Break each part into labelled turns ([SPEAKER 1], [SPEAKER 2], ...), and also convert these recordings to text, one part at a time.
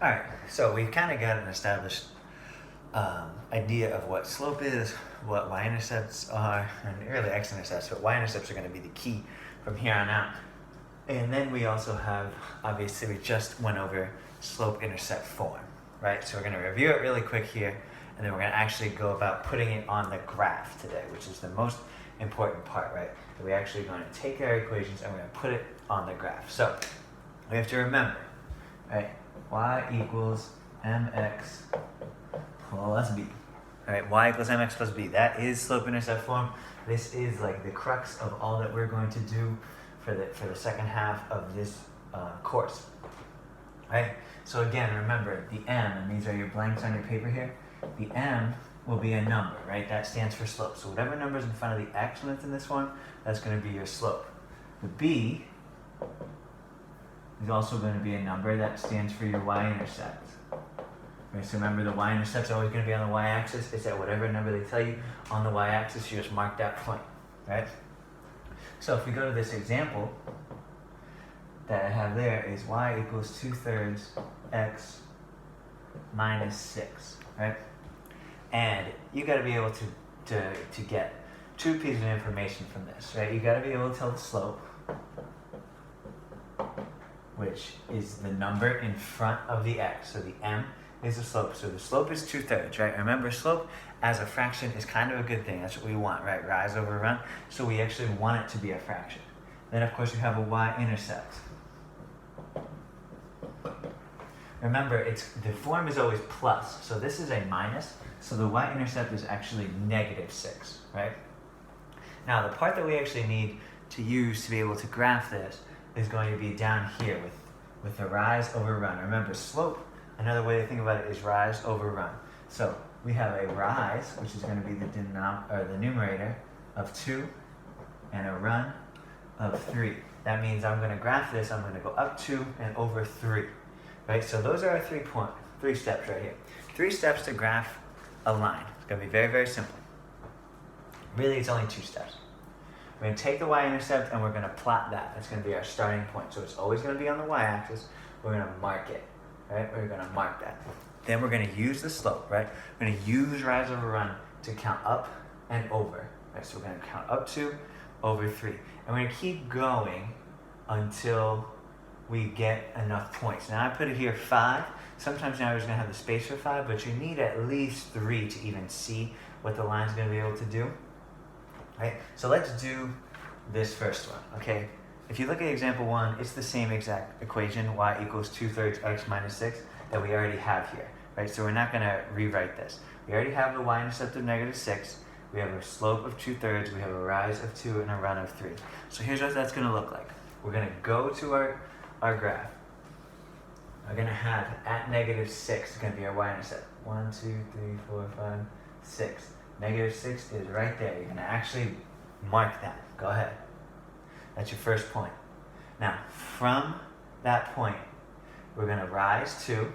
[SPEAKER 1] All right, so we've kind of got an established idea of what slope is, what y-intercepts are, and really x-intercepts, but y-intercepts are going to be the key from here on out. And then we also have, obviously, we just went over slope-intercept form, right? So we're going to review it really quick here, and then we're going to actually go about putting it on the graph today, which is the most important part, right? We're actually going to take our equations and we're going to put it on the graph. So we have to remember, right? Y equals mx plus b. All right, y equals mx plus b. That is slope-intercept form. This is like the crux of all that we're going to do for the second half of this course. Right? So again, remember the m, and these are your blanks on your paper here. The m will be a number, right? That stands for slope. So whatever number is in front of the x when it's in this form, that's going to be your slope. The b is also going to be a number that stands for your y-intercept. Right, so remember the y-intercept is always going to be on the y-axis. It's at whatever number they tell you on the y-axis, you just mark that point, right? So if we go to this example that I have there is y equals 2/3 x minus 6, right? And you got to be able to get two pieces of information from this, right? You got to be able to tell the slope, which is the number in front of the x. So the m is the slope. So the slope is 2/3, right? Remember, slope as a fraction is kind of a good thing. That's what we want, right? Rise over run. So we actually want it to be a fraction. Then, of course, you have a y-intercept. Remember, the form is always plus. So this is a minus. So the y-intercept is actually -6, right? Now, the part that we actually need to use to be able to graph this is going to be down here with the rise over run. Remember, slope, another way to think about it is rise over run. So we have a rise, which is going to be the numerator of 2 and a run of 3. That means I'm going to graph this, I'm going to go up 2 and over 3. Right? So those are our 3 steps right here. 3 steps to graph a line. It's going to be very, very simple. Really, it's only 2 steps. We're going to take the y-intercept and we're going to plot that. That's going to be our starting point. So it's always going to be on the y-axis. We're going to mark it. Right? We're going to mark that. Then we're going to use the slope, right? We're going to use rise over run to count up and over. Right? So we're going to count up 2, over 3. And we're going to keep going until we get enough points. Now I put it here 5. Sometimes now you're going to have the space for 5, but you need at least 3 to even see what the line's going to be able to do. Right? So let's do this first one, okay? If you look at example 1, it's the same exact equation, y equals 2/3 x minus 6, that we already have here, right? So we're not going to rewrite this. We already have the y-intercept of -6. We have a slope of 2/3. We have a rise of 2 and a run of 3. So here's what that's going to look like. We're going to go to our graph. We're going to have at -6 is going to be our y-intercept. 1, 2, 3, 4, 5, 6. -6 is right there. You're going to actually mark that. Go ahead. That's your first point. Now, from that point, we're going to rise 2.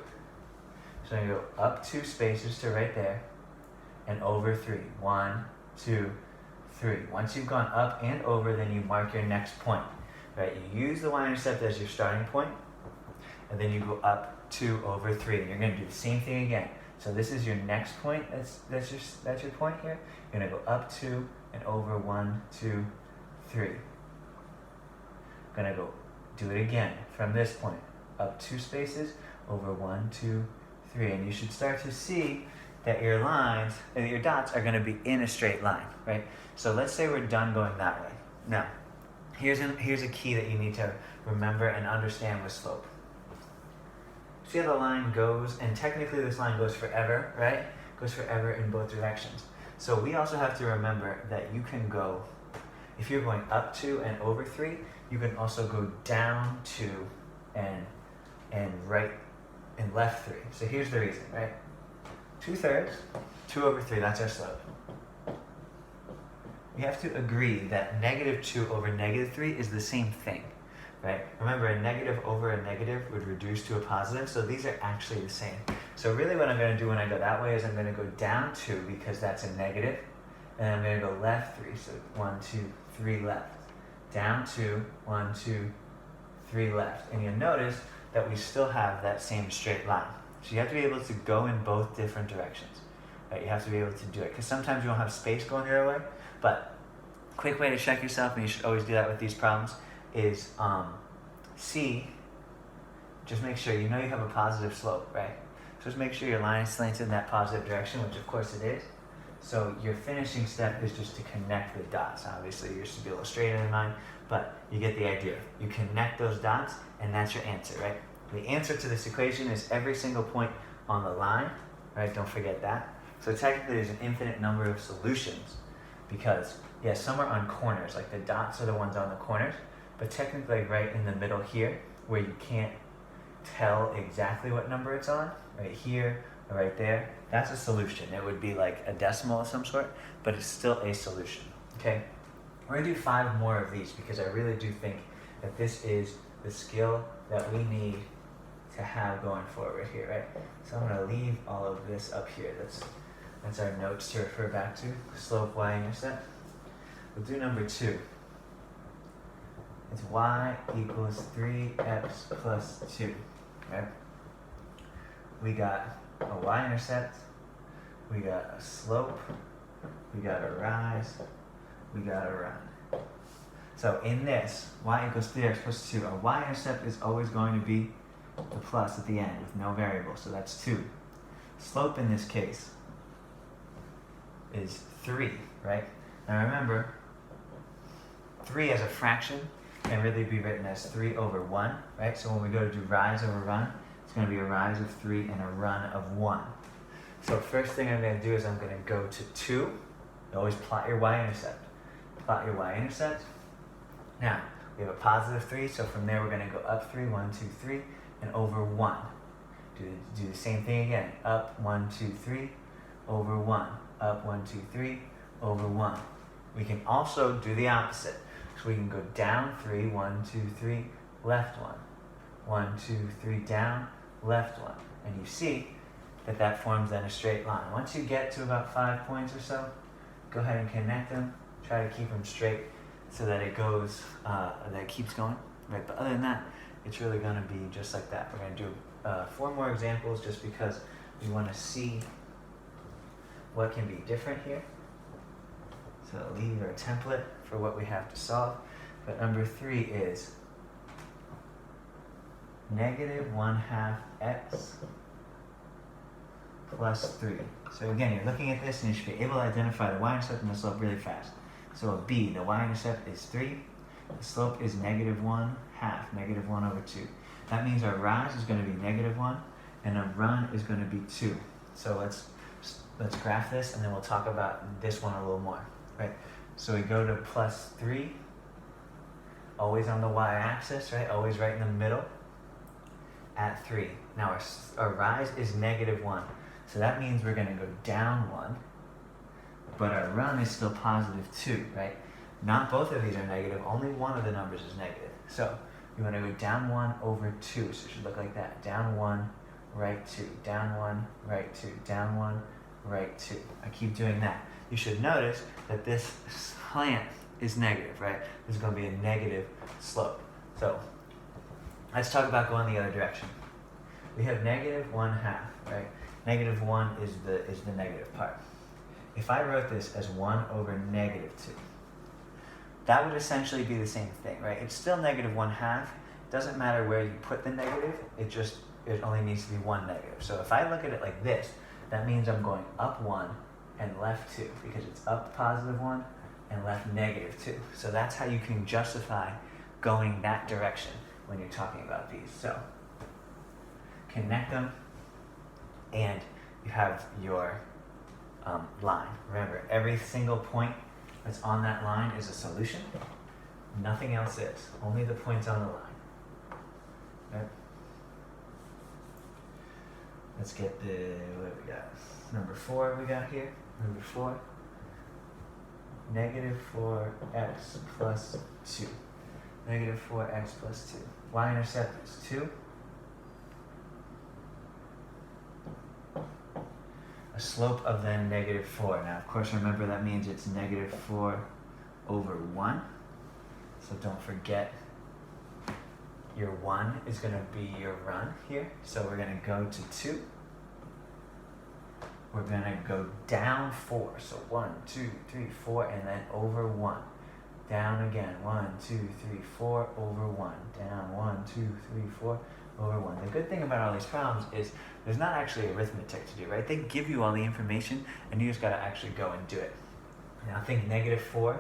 [SPEAKER 1] So I'm going to go up 2 spaces to right there and over 3. 1, 2, 3. Once you've gone up and over, then you mark your next point. Right? You use the y-intercept as your starting point, and then you go up 2 over 3. And you're going to do the same thing again. So this is your next point. That's your point here. You're going to go up 2 and over 1, 2, 3. Going to go do it again from this point. Up 2 spaces, over 1, 2, 3. And you should start to see that your lines, and your dots are going to be in a straight line, right? So let's say we're done going that way. Now, here's a key that you need to remember and understand with slope. See how the line goes, and technically this line goes forever, right? Goes forever in both directions. So we also have to remember that you can go, if you're going up 2 and over 3, you can also go down 2 and right and left 3. So here's the reason, right? 2/3, 2 over 3, that's our slope. We have to agree that -2 over -3 is the same thing, right? Remember, a negative over a negative would reduce to a positive, so these are actually the same. So really what I'm going to do when I go that way is I'm going to go down 2 because that's a negative, and I'm going to go left 3, so 1, 2, 3 left. Down 2, 1, 2, 3 left. And you'll notice that we still have that same straight line. So you have to be able to go in both different directions. Right? You have to be able to do it because sometimes you don't have space going the other way. But quick way to check yourself, and you should always do that with these problems, is C. Just make sure you know you have a positive slope, right? Just make sure your line is slanted in that positive direction, which of course it is. So your finishing step is just to connect the dots. Obviously, yours should be a little straighter than mine, but you get the idea. You connect those dots, and that's your answer, right? The answer to this equation is every single point on the line, right? Don't forget that. So technically, there's an infinite number of solutions because, yeah, some are on corners, like the dots are the ones on the corners, but technically right in the middle here, where you can't tell exactly what number it's on, right here or right there, that's a solution. It would be like a decimal of some sort, but it's still a solution, okay? We're gonna do 5 more of these because I really do think that this is the skill that we need to have going forward here, right? So I'm gonna leave all of this up here. That's our notes to refer back to. Slope, y-intercept. We'll do number 2. It's y equals 3x plus 2, right? We got a y-intercept, we got a slope, we got a rise, we got a run. So in this, y equals 3x plus 2, our y-intercept is always going to be the plus at the end with no variable, so that's 2. Slope in this case is 3, right? Now remember, 3 as a fraction can really be written as 3 over 1, right? So when we go to do rise over run, it's going to be a rise of 3 and a run of 1. So first thing I'm going to do is I'm going to go to 2. You always plot your y-intercept. Plot your y-intercept. Now, we have a positive 3, so from there we're going to go up 3, 1, 2, 3, and over 1. Do the same thing again. Up 1, 2, 3, over 1. Up 1, 2, 3, over 1. We can also do the opposite. So we can go down 3, 1, 2, 3, left 1. 1, 2, 3, down, left 1. And you see that that forms then a straight line. Once you get to about 5 points or so, go ahead and connect them. Try to keep them straight so that it goes, that it keeps going. Right? But other than that, it's really going to be just like that. We're going to do 4 more examples just because we want to see what can be different here. So leave our template for what we have to solve. But number 3 is -1/2 x plus 3. So again, you're looking at this and you should be able to identify the y-intercept and the slope really fast. So a b, the y-intercept is 3. The slope is -1/2, -1 over 2. That means our rise is going to be -1 and our run is going to be 2. So let's graph this and then we'll talk about this one a little more, right? So we go to plus 3, always on the y-axis, right? Always right in the middle at 3. Now our rise is -1. So that means we're going to go down 1, but our run is still positive 2, right? Not both of these are negative, only one of the numbers is negative. So you want to go down 1 over 2, so it should look like that. Down 1, right 2, down 1, right 2, down 1, right 2. I keep doing that. You should notice that this slant is negative, right? This is going to be a negative slope. So let's talk about going the other direction. We have -1/2, right? -1 is the negative part. If I wrote this as 1 over -2, that would essentially be the same thing, right? It's still -1/2. Doesn't matter where you put the negative, it only needs to be one negative. So if I look at it like this, that means I'm going up 1 and left 2 because it's up +1 and left -2. So that's how you can justify going that direction when you're talking about these. So connect them and you have your line. Remember, every single point that's on that line is a solution. Nothing else is. Only the points on the line. Right? Let's get what we got. Number 4 we got here. Number 4. -4x plus 2. -4x plus 2. Y-intercept is 2. A slope of then -4. Now, of course, remember that means it's -4 over 1. So don't forget your 1 is going to be your run here. So we're going to go to 2. We're going to go down 4. So 1, 2, 3, 4, and then over 1. Down again. 1, 2, 3, 4, over 1. Down 1, 2, 3, 4, over 1. The good thing about all these problems is there's not actually arithmetic to do, right? They give you all the information, and you just got to actually go and do it. Now think -4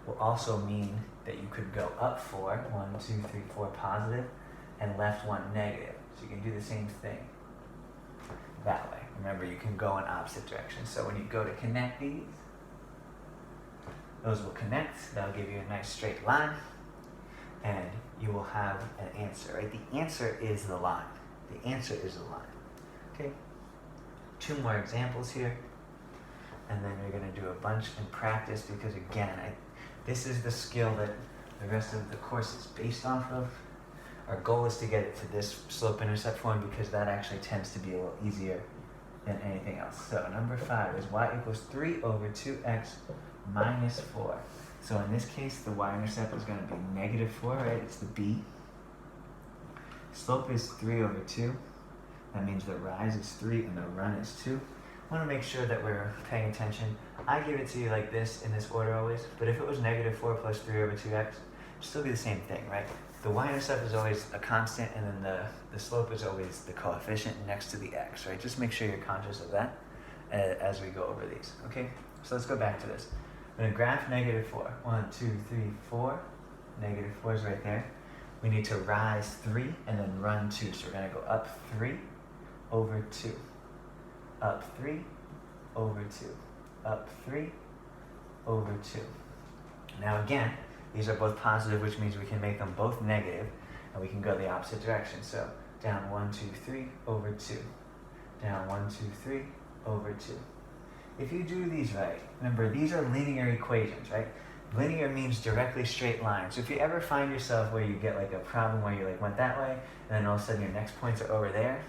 [SPEAKER 1] will also mean that you could go up 4, 1, 2, 3, 4 positive, and left 1 negative. So you can do the same thing that way. Remember, you can go in opposite directions. So when you go to connect these, those will connect. That'll give you a nice straight line, and you will have an answer, right? The answer is the line. The answer is the line. Okay? 2 more examples here, and then you're going to do a bunch in practice because, again, this is the skill that the rest of the course is based off of. Our goal is to get it to this slope-intercept form because that actually tends to be a little easier than anything else. So number 5 is y equals 3 over 2x minus 4. So in this case, the y-intercept is going to be -4, right? It's the b. Slope is 3 over 2. That means the rise is 3 and the run is 2. I want to make sure that we're paying attention. I give it to you like this in this order always, but if it was -4 plus 3 over 2x, it'd still be the same thing, right? The y-intercept is always a constant, and then the slope is always the coefficient next to the x, right? Just make sure you're conscious of that as we go over these, okay? So let's go back to this. I'm going to graph -4. 1, 2, 3, 4. -4 is right there. We need to rise 3 and then run 2. So we're going to go up 3 over 2. Up 3 over 2. Up 3 over 2. Now again, these are both positive, which means we can make them both negative, and we can go the opposite direction. So down 1, 2, 3 over 2. Down 1, 2, 3 over 2. If you do these right, remember these are linear equations, right? Linear means directly straight lines. So if you ever find yourself where you get like a problem where you like went that way, and then all of a sudden your next points are over there,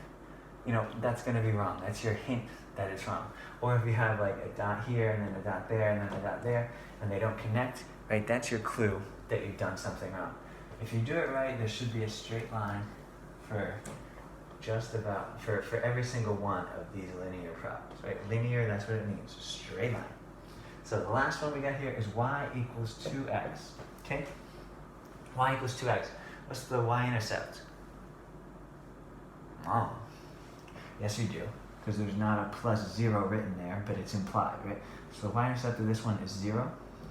[SPEAKER 1] you know, that's going to be wrong. That's your hint that it's wrong. Or if you have like a dot here and then a dot there and then a dot there, and they don't connect, right? That's your clue that you've done something wrong. If you do it right, there should be a straight line for just about, for every single one of these linear problems, right? Linear, that's what it means, straight line. So the last one we got here is y equals 2x, okay? Y equals 2x. What's the y-intercept? Oh, yes you do, because there's not a +0 written there, but it's implied, right? So the y-intercept of this one is 0,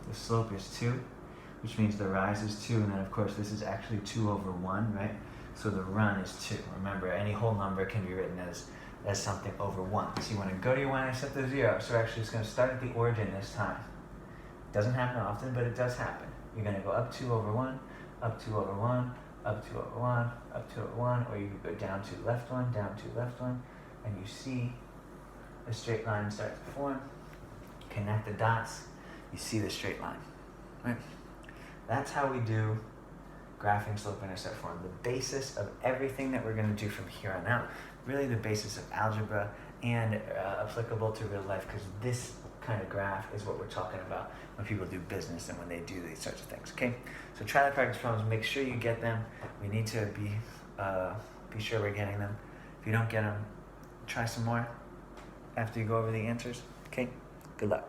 [SPEAKER 1] the slope is 2, which means the rise is 2, and then of course this is actually 2 over 1, right? So the run is 2. Remember, any whole number can be written as something over 1. So you want to go to your y-intercept of 0. So actually it's going to start at the origin this time. Doesn't happen often, but it does happen. You're going to go up 2 over 1, up 2 over 1, up 2 over 1, up 2 over 1, or you could go down 2 left 1, down 2 left 1, and you see a straight line start to form. Connect the dots, you see the straight line. Right? That's how we do graphing slope-intercept form. The basis of everything that we're going to do from here on out, really the basis of algebra and applicable to real life, because this kind of graph is what we're talking about when people do business and when they do these sorts of things, okay? So try the practice problems, make sure you get them. We need to be sure we're getting them. If you don't get them, try some more after you go over the answers, okay? Good luck.